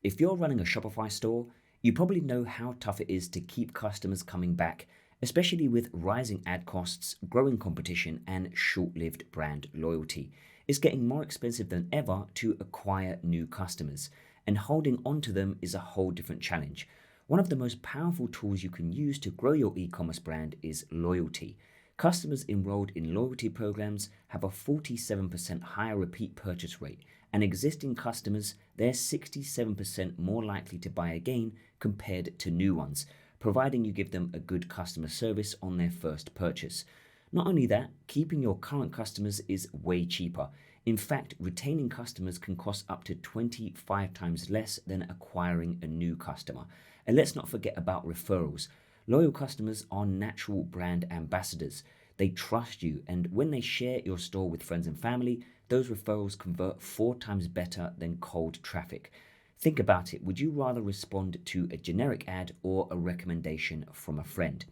If you're running a Shopify store, you probably know how tough it is to keep customers coming back, especially with rising ad costs, growing competition, and short-lived brand loyalty. It's getting more expensive than ever to acquire new customers, and holding on to them is a whole different challenge. One of the most powerful tools you can use to grow your e-commerce brand is loyalty. Customers enrolled in loyalty programs have a 47% higher repeat purchase rate, and existing customers, they're 67% more likely to buy again compared to new ones, providing you give them a good customer service on their first purchase. Not only that, keeping your current customers is way cheaper. In fact, retaining customers can cost up to 25 times less than acquiring a new customer. And let's not forget about referrals. Loyal customers are natural brand ambassadors. They trust you, and when they share your store with friends and family, those referrals convert 4 times better than cold traffic. Think about it. Would you rather respond to a generic ad or a recommendation from a friend?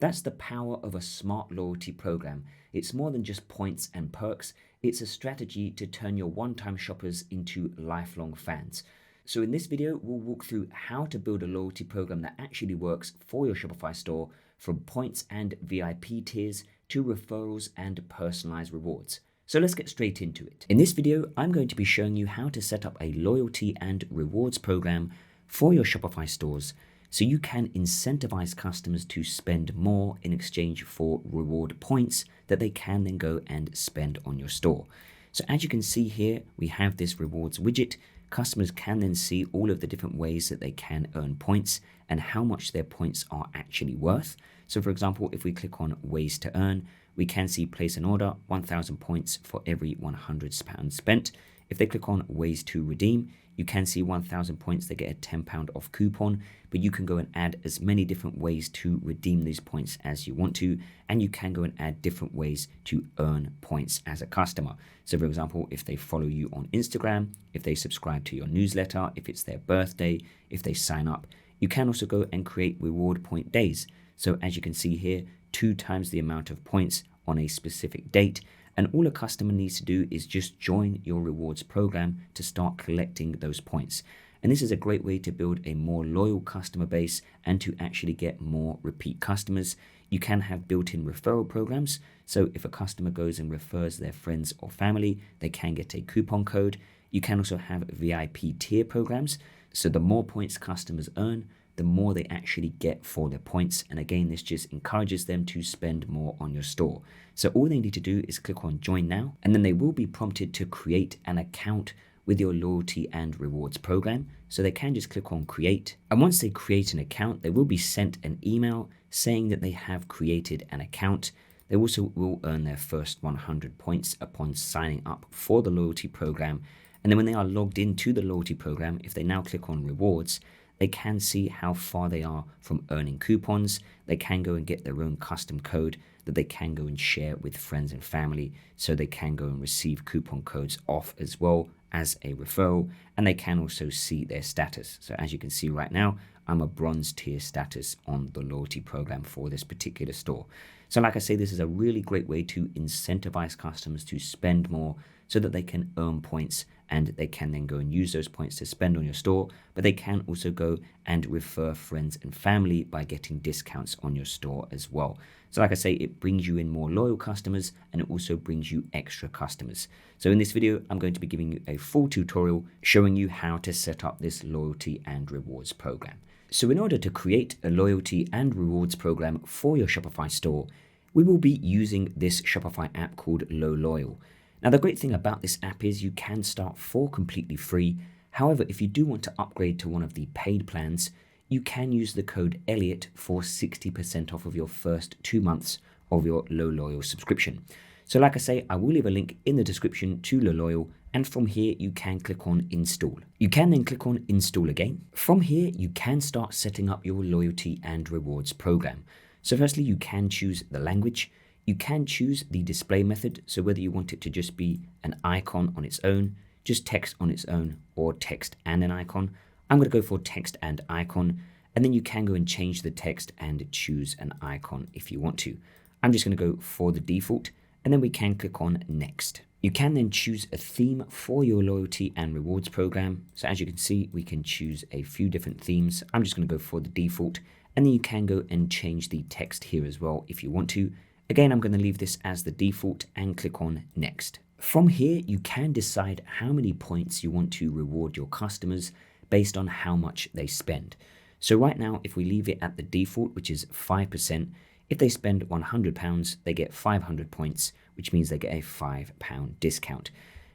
That's the power of a smart loyalty program. It's more than just points and perks. It's a strategy to turn your one-time shoppers into lifelong fans. So in this video, we'll walk through how to build a loyalty program that actually works for your Shopify store, from points and VIP tiers to referrals and personalized rewards. So let's get straight into it. In this video, I'm going to be showing you how to set up a loyalty and rewards program for your Shopify stores so you can incentivize customers to spend more in exchange for reward points that they can then go and spend on your store. So as you can see here, we have this rewards widget. Customers can then see all of the different ways that they can earn points and how much their points are actually worth. So for example, if we click on ways to earn, we can see place an order, 1,000 points for every £100 spent. If they click on ways to redeem, you can see 1,000 points, they get a £10 off coupon, but you can go and add as many different ways to redeem these points as you want to, and you can go and add different ways to earn points as a customer. So for example, if they follow you on Instagram, if they subscribe to your newsletter, if it's their birthday, if they sign up, you can also go and create reward point days. So as you can see here, 2 times the amount of points on a specific date. And all a customer needs to do is just join your rewards program to start collecting those points. And this is a great way to build a more loyal customer base and to actually get more repeat customers. You can have built-in referral programs. So if a customer goes and refers their friends or family, they can get a coupon code. You can also have VIP tier programs. So the more points customers earn, the more they actually get for their points. And again, this just encourages them to spend more on your store. So all they need to do is click on join now, and then they will be prompted to create an account with your loyalty and rewards program. So they can just click on create. And once they create an account, they will be sent an email saying that they have created an account. They also will earn their first 100 points upon signing up for the loyalty program. And then when they are logged into the loyalty program, if they now click on rewards, they can see how far they are from earning coupons. They can go and get their own custom code that they can go and share with friends and family, so they can go and receive coupon codes off as well as a referral, and they can also see their status. So as you can see right now, I'm a bronze tier status on the loyalty program for this particular store. So like I say, this is a really great way to incentivize customers to spend more so that they can earn points, and they can then go and use those points to spend on your store, but they can also go and refer friends and family by getting discounts on your store as well. So like I say, it brings you in more loyal customers, and it also brings you extra customers. So in this video, I'm going to be giving you a full tutorial showing you how to set up this loyalty and rewards program. So in order to create a loyalty and rewards program for your Shopify store, we will be using this Shopify app called LoLoyal. Now, the great thing about this app is you can start for completely free. However, if you do want to upgrade to one of the paid plans, you can use the code Elliot for 60% off of your first 2 months of your LoLoyal subscription. So like I say, I will leave a link in the description to LoLoyal, and from here you can click on install. You can then click on install again. From here, you can start setting up your loyalty and rewards program. So firstly, you can choose the language. You can choose the display method, so whether you want it to just be an icon on its own, just text on its own, or text and an icon. I'm going to go for text and icon, and then you can go and change the text and choose an icon if you want to. I'm just going to go for the default, and then we can click on next. You can then choose a theme for your loyalty and rewards program. So as you can see, we can choose a few different themes. I'm just going to go for the default, and then you can go and change the text here as well if you want to. Again, I'm going to leave this as the default and click on next. From here, you can decide how many points you want to reward your customers based on how much they spend. So right now, if we leave it at the default, which is 5%, if they spend £100, they get 500 points, which means they get a £5 discount.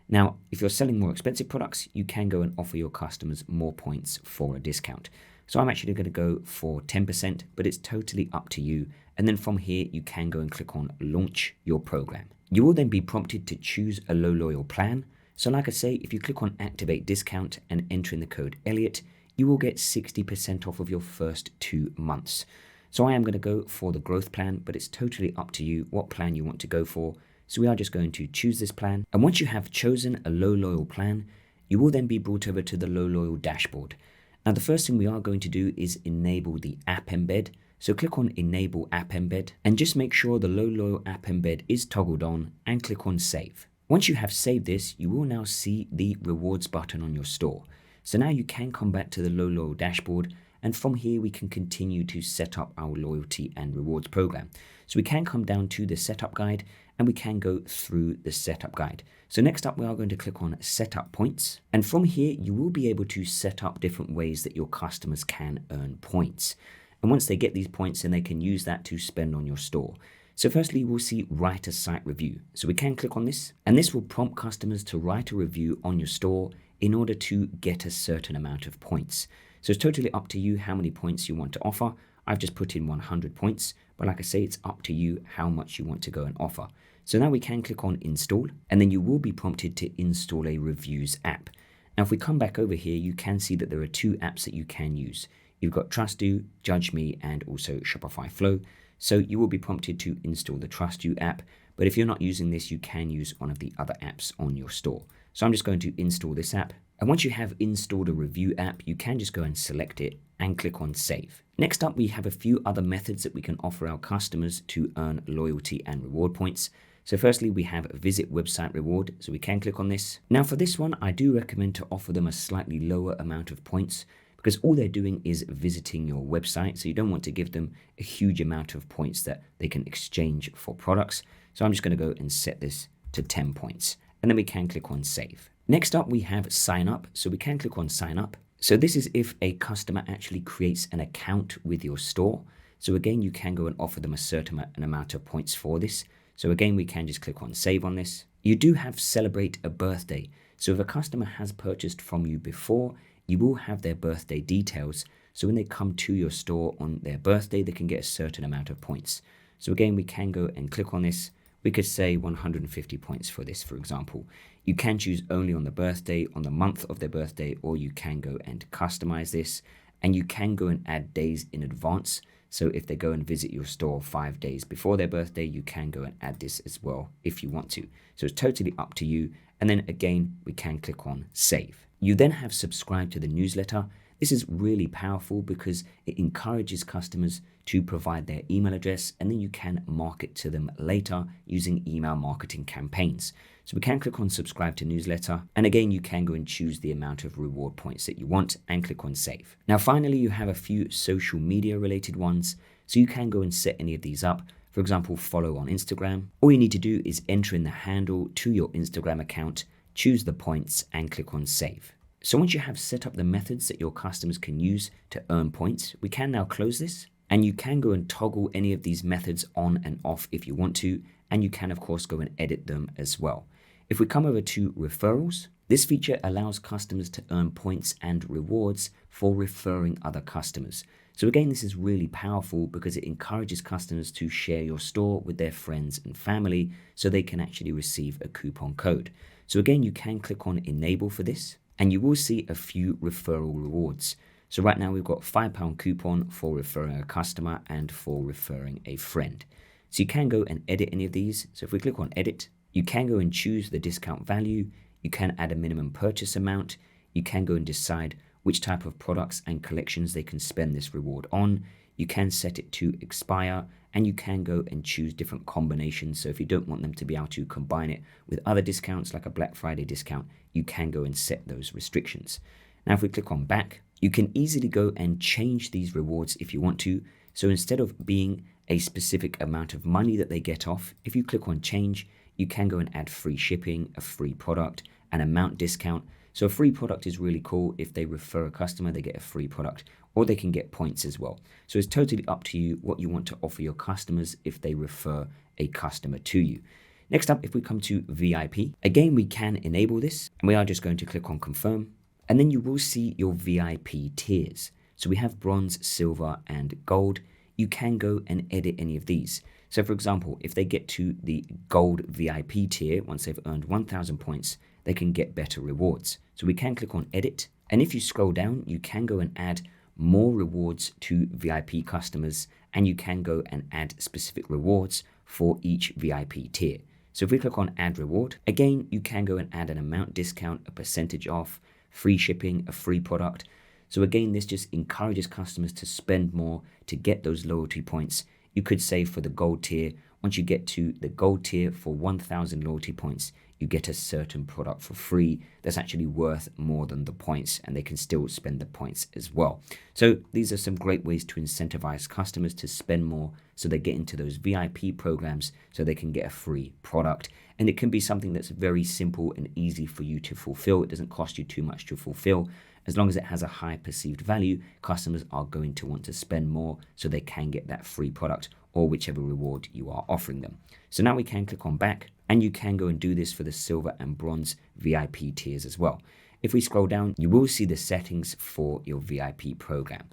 Now, if you're selling more expensive products, you can go and offer your customers more points for a discount. So I'm actually going to go for 10%, but it's totally up to you. And then from here, you can go and click on launch your program. You will then be prompted to choose a low loyal plan. So like I say, if you click on activate discount and enter in the code Elliot, you will get 60% off of your first 2 months. So I am going to go for the growth plan, but it's totally up to you what plan you want to go for. So we are just going to choose this plan. And once you have chosen a low loyal plan, you will then be brought over to the low loyal dashboard. Now, the first thing we are going to do is enable the app embed. So click on enable app embed and just make sure the low loyal app embed is toggled on and click on save. Once you have saved this, you will now see the rewards button on your store. So now you can come back to the low loyal dashboard, and from here we can continue to set up our loyalty and rewards program. So we can come down to the setup guide and we can go through the setup guide. So next up, we are going to click on setup points. And from here, you will be able to set up different ways that your customers can earn points. And once they get these points, then they can use that to spend on your store. So firstly, we'll see write a site review. So we can click on this, and this will prompt customers to write a review on your store in order to get a certain amount of points. So it's totally up to you how many points you want to offer. I've just put in 100 points, but like I say, it's up to you how much you want to go and offer. So now we can click on install, and then you will be prompted to install a reviews app. Now, if we come back over here, you can see that there are 2 apps that you can use. You've got TrustDo, Judge Me, and also Shopify Flow. So you will be prompted to install the TrustDo app, but if you're not using this, you can use one of the other apps on your store. So I'm just going to install this app. And once you have installed a review app, you can just go and select it and click on save. Next up, we have a few other methods that we can offer our customers to earn loyalty and reward points. So firstly, we have visit website reward. So we can click on this. Now for this one, I do recommend to offer them a slightly lower amount of points because all they're doing is visiting your website. So you don't want to give them a huge amount of points that they can exchange for products. So I'm just going to go and set this to 10 points. And then we can click on save. Next up, we have sign up. So we can click on sign up. So this is if a customer actually creates an account with your store. So again, you can go and offer them a certain amount of points for this. So again, we can just click on save on this. You do have celebrate a birthday. So if a customer has purchased from you before, you will have their birthday details. So when they come to your store on their birthday, they can get a certain amount of points. So again, we can go and click on this. We could say 150 points for this, for example. You can choose only on the birthday, on the month of their birthday, or you can go and customize this. And you can go and add days in advance. So if they go and visit your store 5 days before their birthday, you can go and add this as well if you want to. So it's totally up to you. And then again, we can click on save. You then have subscribe to the newsletter. This is really powerful because it encourages customers to provide their email address, and then you can market to them later using email marketing campaigns. So we can click on subscribe to newsletter. And again, you can go and choose the amount of reward points that you want and click on save. Now, finally, you have a few social media related ones. So you can go and set any of these up. For example, follow on Instagram. All you need to do is enter in the handle to your Instagram account, choose the points and click on save. So once you have set up the methods that your customers can use to earn points, we can now close this, and you can go and toggle any of these methods on and off if you want to, and you can of course go and edit them as well. If we come over to referrals, this feature allows customers to earn points and rewards for referring other customers. So again, this is really powerful because it encourages customers to share your store with their friends and family so they can actually receive a coupon code. So again, you can click on enable for this, and you will see a few referral rewards. So right now we've got £5 coupon for referring a customer and for referring a friend. So you can go and edit any of these. So if we click on edit, you can go and choose the discount value. You can add a minimum purchase amount. You can go and decide which type of products and collections they can spend this reward on. You can set it to expire, and you can go and choose different combinations. So if you don't want them to be able to combine it with other discounts like a Black Friday discount, you can go and set those restrictions. Now, if we click on back, you can easily go and change these rewards if you want to. So instead of being a specific amount of money that they get off, if you click on change, you can go and add free shipping, a free product, an amount discount. So a free product is really cool. If they refer a customer, they get a free product, or they can get points as well. So it's totally up to you what you want to offer your customers if they refer a customer to you. Next up, if we come to VIP, again, we can enable this, and we are just going to click on confirm, and then you will see your VIP tiers. So we have bronze, silver, and gold. You can go and edit any of these. So for example, if they get to the gold VIP tier, once they've earned 1,000 points, they can get better rewards. So we can click on edit. And if you scroll down, you can go and add more rewards to VIP customers, and you can go and add specific rewards for each VIP tier. So if we click on add reward, again, you can go and add an amount discount, a percentage off, free shipping, a free product. So again, this just encourages customers to spend more to get those loyalty points. You could say for the gold tier, once you get to the gold tier for 1,000 loyalty points, you get a certain product for free that's actually worth more than the points, and they can still spend the points as well. So these are some great ways to incentivize customers to spend more so they get into those VIP programs so they can get a free product. And it can be something that's very simple and easy for you to fulfill. It doesn't cost you too much to fulfill. As long as it has a high perceived value, customers are going to want to spend more so they can get that free product or whichever reward you are offering them. So now we can click on back, and you can go and do this for the silver and bronze VIP tiers as well. If we scroll down, you will see the settings for your VIP program.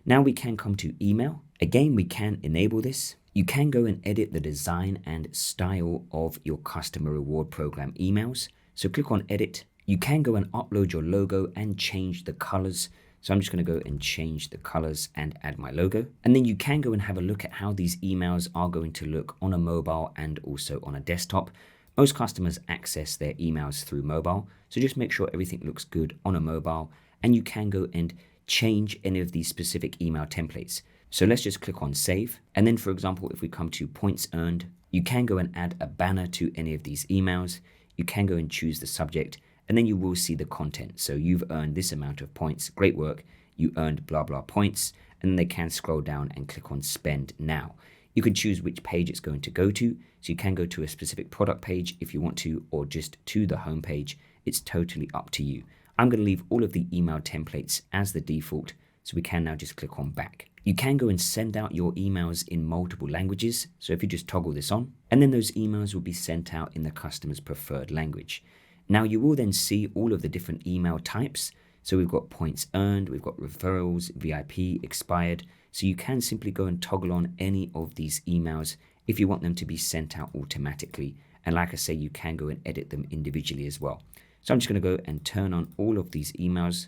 Now we can come to email. Again, we can enable this. You can go and edit the design and style of your customer reward program emails. So click on edit. You can go and upload your logo and change the colors. So I'm just going to go and change the colors and add my logo. And then you can go and have a look at how these emails are going to look on a mobile and also on a desktop. Most customers access their emails through mobile. So just make sure everything looks good on a mobile, and you can go and change any of these specific email templates. So let's just click on save. And then for example, if we come to points earned, you can go and add a banner to any of these emails. You can go and choose the subject, and then you will see the content. So you've earned this amount of points. Great work. You earned blah, blah points. And then they can scroll down and click on spend now. You can choose which page it's going to go to. So you can go to a specific product page if you want to, or just to the home page. It's totally up to you. I'm going to leave all of the email templates as the default. So we can now just click on back. You can go and send out your emails in multiple languages. So if you just toggle this on, and then those emails will be sent out in the customer's preferred language. Now you will then see all of the different email types. So we've got points earned, we've got referrals, VIP, expired. So you can simply go and toggle on any of these emails if you want them to be sent out automatically. And like I say, you can go and edit them individually as well. So I'm just going to go and turn on all of these emails.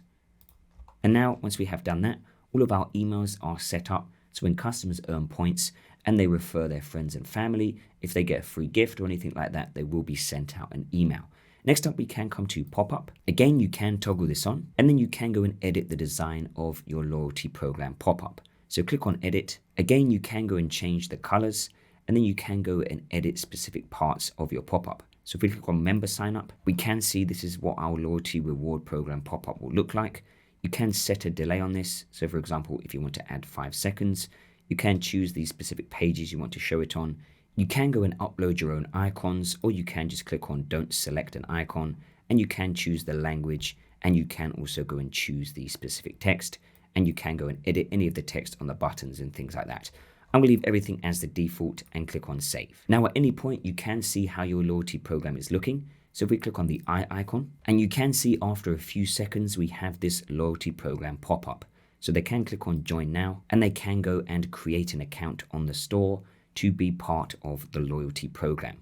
And now once we have done that, all of our emails are set up. So when customers earn points and they refer their friends and family, if they get a free gift or anything like that, they will be sent out an email. Next up, we can come to pop-up. Again, you can toggle this on, and then you can go and edit the design of your loyalty program pop-up. So click on edit. Again, you can go and change the colors, and then you can go and edit specific parts of your pop-up. So if we click on member sign up, we can see this is what our loyalty reward program pop-up will look like. You can set a delay on this. So for example, if you want to add 5 seconds, you can choose the specific pages you want to show it on. You can go and upload your own icons, or you can just click on don't select an icon, and you can choose the language, and you can also go and choose the specific text, and you can go and edit any of the text on the buttons and things like that. I'm going to leave everything as the default and click on save. Now at any point you can see how your loyalty program is looking. So if we click on the eye icon, and you can see after a few seconds we have this loyalty program pop up. So they can click on join now, and they can go and create an account on the store to be part of the loyalty program.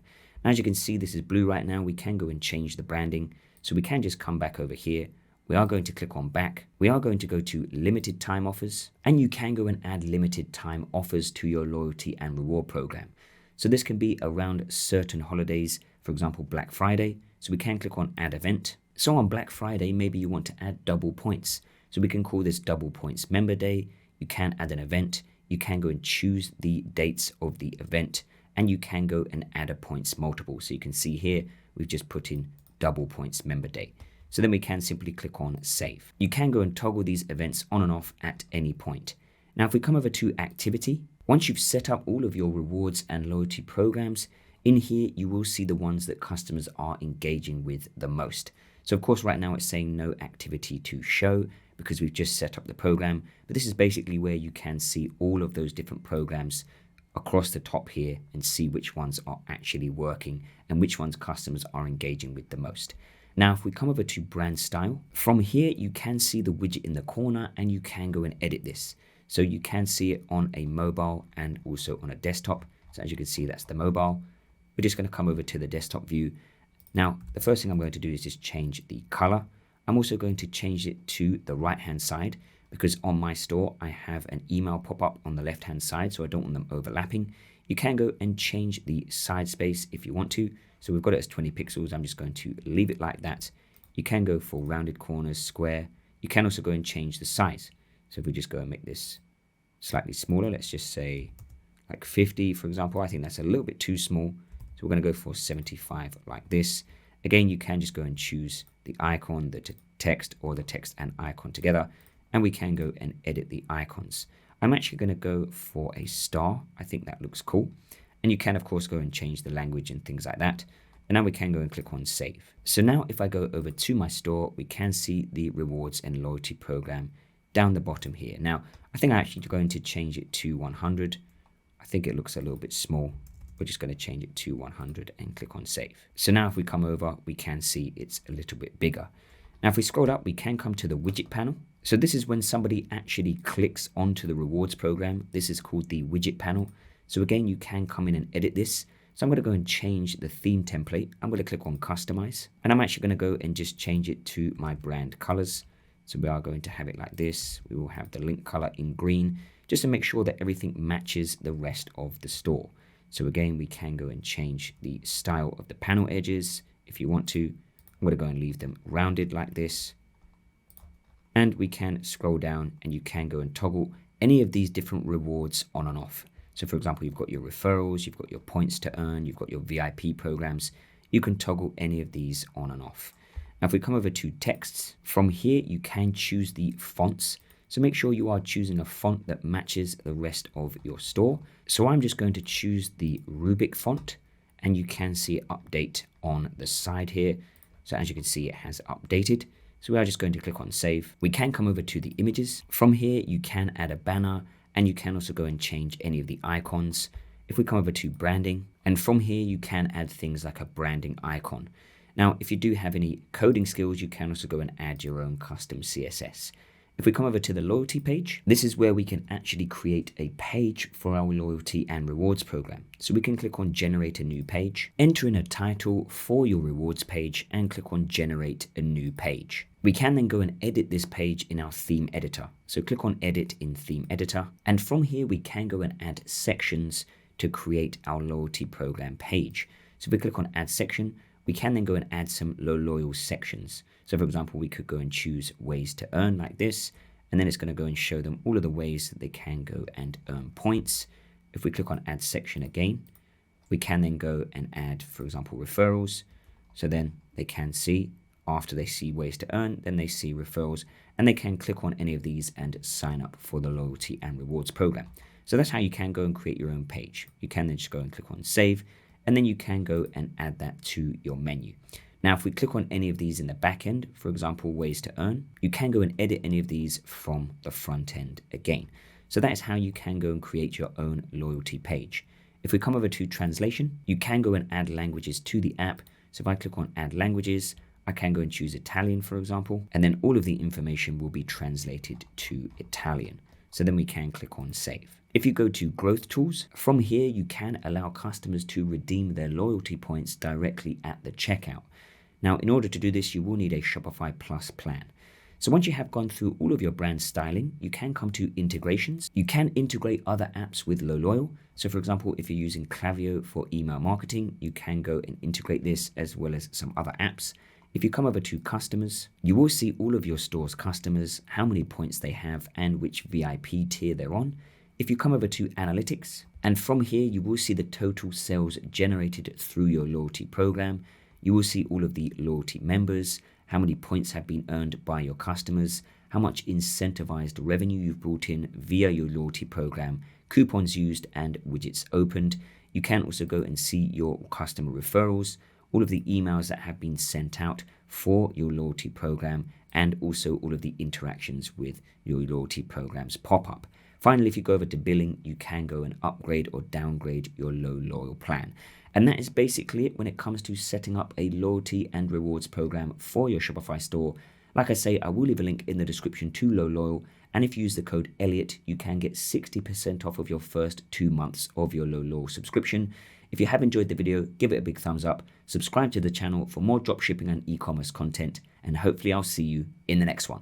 Now, as you can see, this is blue right now. We can go and change the branding. So we can just come back over here. We are going to click on back. We are going to go to limited time offers, and you can go and add limited time offers to your loyalty and reward program. So this can be around certain holidays, for example, Black Friday. So we can click on add event. So on Black Friday, maybe you want to add double points. So we can call this double points member day. You can add an event. you can go and choose the dates of the event, and you can go and add a points multiple. So you can see here, we've just put in double points member day. So then we can simply click on save. You can go and toggle these events on and off at any point. Now, if we come over to activity, once you've set up all of your rewards and loyalty programs, in here, you will see the ones that customers are engaging with the most. So of course, right now it's saying no activity to show because we've just set up the program, but this is basically where you can see all of those different programs across the top here and see which ones are actually working and which ones customers are engaging with the most. Now, if we come over to brand style, from here, you can see the widget in the corner and you can go and edit this. So you can see it on a mobile and also on a desktop. So as you can see, that's the mobile. We're just going to come over to the desktop view. Now, the first thing I'm going to do is just change the color. I'm also going to change it to the right-hand side because on my store, I have an email pop-up on the left-hand side, so I don't want them overlapping. You can go and change the side space if you want to. So we've got it as 20 pixels. I'm just going to leave it like that. You can go for rounded corners, square. You can also go and change the size. So if we just go and make this slightly smaller, let's just say like 50, for example. I think that's a little bit too small. So we're going to go for 75 like this. Again, you can just go and choose the icon, the text, or the text and icon together. And we can go and edit the icons. I'm actually going to go for a star. I think that looks cool. And you can, of course, go and change the language and things like that. And now we can go and click on save. So now if I go over to my store, we can see the rewards and loyalty program down the bottom here. Now, I think I'm actually going to change it to 100. I think it looks a little bit small. We're just going to change it to 100 and click on save. So now if we come over, we can see it's a little bit bigger. Now, if we scroll up, we can come to the widget panel. So this is when somebody actually clicks onto the rewards program. This is called the widget panel. So again, you can come in and edit this. So I'm going to go and change the theme template. I'm going to click on customize, and I'm actually going to go and just change it to my brand colors. So we are going to have it like this. We will have the link color in green, just to make sure that everything matches the rest of the store. So again, we can go and change the style of the panel edges if you want to. I'm going to go and leave them rounded like this. And we can scroll down and you can go and toggle any of these different rewards on and off. So for example, you've got your referrals, you've got your points to earn, you've got your VIP programs. You can toggle any of these on and off. Now, if we come over to texts, from here, you can choose the fonts. So make sure you are choosing a font that matches the rest of your store. So I'm just going to choose the Rubik font, and you can see it update on the side here. So as you can see, it has updated. So we are just going to click on save. We can come over to the images. From here, you can add a banner, and you can also go and change any of the icons. If we come over to branding, and from here, you can add things like a branding icon. Now, if you do have any coding skills, you can also go and add your own custom CSS. If we come over to the loyalty page, this is where we can actually create a page for our loyalty and rewards program. So we can click on generate a new page, enter in a title for your rewards page, and click on generate a new page. We can then go and edit this page in our theme editor. So click on edit in theme editor. And from here, we can go and add sections to create our loyalty program page. So if we click on add section, we can then go and add some loyal sections. So for example, we could go and choose ways to earn like this, and then it's going to go and show them all of the ways that they can go and earn points. If we click on add section again, we can then go and add, for example, referrals. So then they can see, after they see ways to earn, then they see referrals, and they can click on any of these and sign up for the loyalty and rewards program. So that's how you can go and create your own page. You can then just go and click on save, and then you can go and add that to your menu. Now, if we click on any of these in the back end, for example, ways to earn, you can go and edit any of these from the front end again. So that is how you can go and create your own loyalty page. If we come over to translation, you can go and add languages to the app. So if I click on add languages, I can go and choose Italian, for example, and then all of the information will be translated to Italian. So then we can click on save. If you go to growth tools, from here, you can allow customers to redeem their loyalty points directly at the checkout. Now, in order to do this, you will need a Shopify Plus plan. So once you have gone through all of your brand styling, you can come to integrations. You can integrate other apps with Loyal. So for example, if you're using Klaviyo for email marketing, you can go and integrate this as well as some other apps. If you come over to customers, you will see all of your store's customers, how many points they have, and which VIP tier they're on. If you come over to analytics, and from here you will see the total sales generated through your loyalty program. You will see all of the loyalty members, how many points have been earned by your customers, how much incentivized revenue you've brought in via your loyalty program, coupons used and widgets opened. You can also go and see your customer referrals, all of the emails that have been sent out for your loyalty program, and also all of the interactions with your loyalty programs pop up. Finally, if you go over to billing, you can go and upgrade or downgrade your low loyal plan. And that is basically it when it comes to setting up a loyalty and rewards program for your Shopify store. Like I say, I will leave a link in the description to Low Loyal. And if you use the code Elliot, you can get 60% off of your first 2 months of your Low Loyal subscription. If you have enjoyed the video, give it a big thumbs up, subscribe to the channel for more dropshipping and e-commerce content, and hopefully I'll see you in the next one.